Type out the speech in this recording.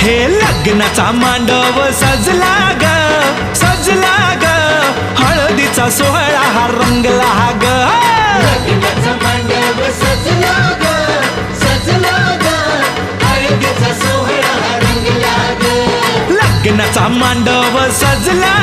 हे लग्नाचा मांडव सजला ग सजला ग, हळदीचा सोहळा हा रंगला ग. लग्नाचा मांडव सजला ग सजला ग, हळदीचा सोहळा हा रंगला ग. लग्नाचा मांडव सजला